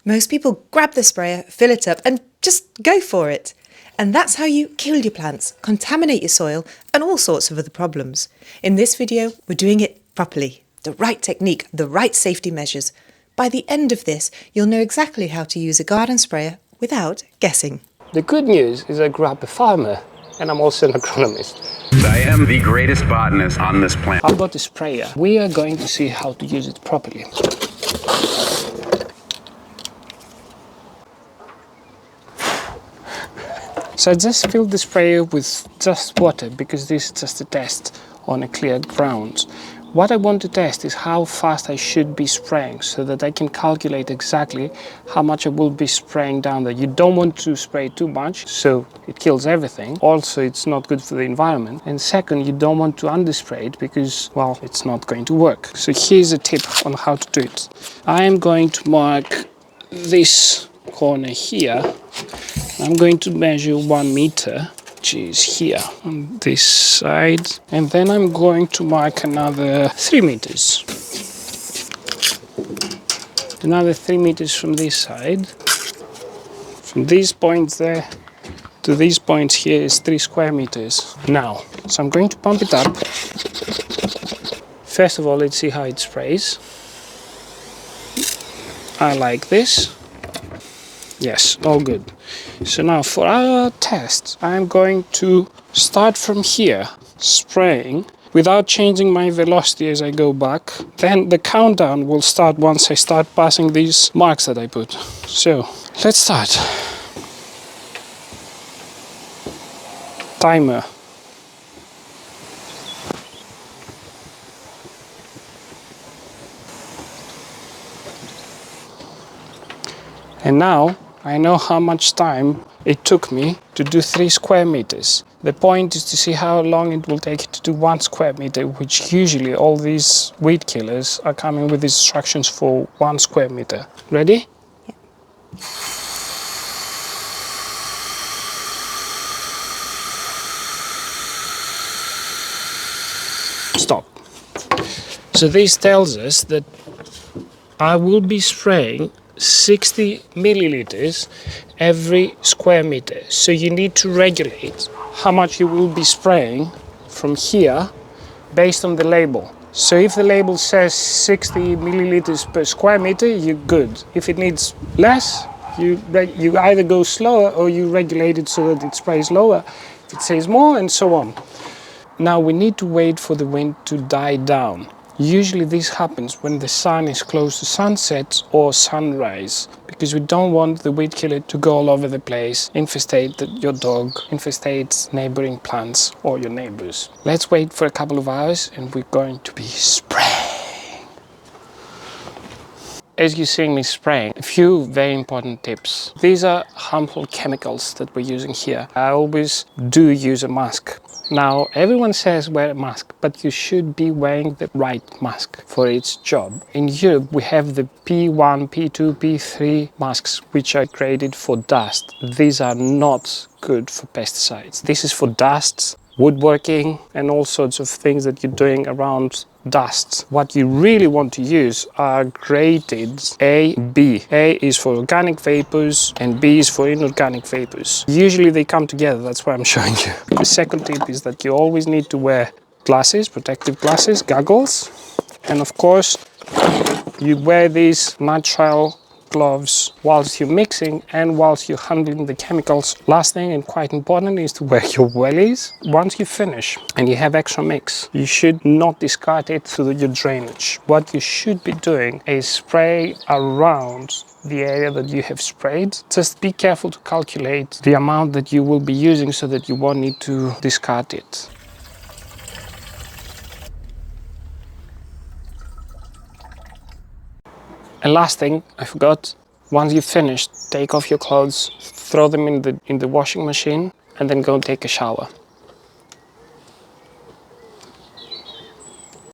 Most people grab the sprayer, fill it up and just go for it. And that's how you kill your plants, contaminate your soil and all sorts of other problems. In this video, we're doing it properly. The right technique, the right safety measures. By the end of this, you'll know exactly how to use a garden sprayer without guessing. The good news is I grew up a farmer and I'm also an agronomist. I am the greatest botanist on this planet. I bought a sprayer. We are going to see how to use it properly. So I just filled the sprayer with just water because this is just a test on a clear ground. What I want to test is how fast I should be spraying so that I can calculate exactly how much I will be spraying down there. You don't want to spray too much, so it kills everything. Also, it's not good for the environment. And second, you don't want to underspray it because, well, it's not going to work. So here's a tip on how to do it. I am going to mark this corner here. I'm going to measure 1 meter. Is here on this side, and then I'm going to mark another 3 meters. Another 3 meters from this side. From these points there to these points here is 3 square meters. Now, so I'm going to pump it up. First of all, let's see how it sprays. I like this. Yes, all good. So now for our test, I'm going to start from here, spraying without changing my velocity as I go back. Then the countdown will start once I start passing these marks that I put. So let's start. Timer. And now I know how much time it took me to do 3 square meters. The point is to see how long it will take to do 1 square meter, which usually all these weed killers are coming with instructions for 1 square meter. Ready? Yeah. Stop. So this tells us that I will be spraying 60 milliliters every square meter. So you need to regulate how much you will be spraying from here based on the label. So if the label says 60 milliliters per square meter, you're good. If it needs less, you either go slower or you regulate it so that it sprays lower. If it says more, and so on. Now we need to wait for the wind to die down. Usually this happens when the sun is close to sunset or sunrise, because we don't want the weed killer to go all over the place, infestate your dog, infestate neighboring plants or your neighbors. Let's wait for a couple of hours and we're going to be spraying. As you're seeing me spraying, a few very important tips. These are harmful chemicals that we're using here. I always do use a mask. Now, everyone says wear a mask, but you should be wearing the right mask for its job. In Europe, we have the P1, P2, P3 masks, which are graded for dust. These are not good for pesticides. This is for dust, woodworking, and all sorts of things that you're doing around dust. What you really want to use are graded A, B. A is for organic vapors and B is for inorganic vapors. Usually they come together, that's why I'm showing you. The second tip is that you always need to wear glasses, protective glasses, goggles, and of course you wear these natural gloves whilst you're mixing and whilst you're handling the chemicals. Last thing, and quite important, is to wear your wellies. Once you finish and you have extra mix, you should not discard it through your drainage. What you should be doing is spray around the area that you have sprayed. Just be careful to calculate the amount that you will be using so that you won't need to discard it. And last thing, I forgot, once you've finished, take off your clothes, throw them in the washing machine, and then go take a shower.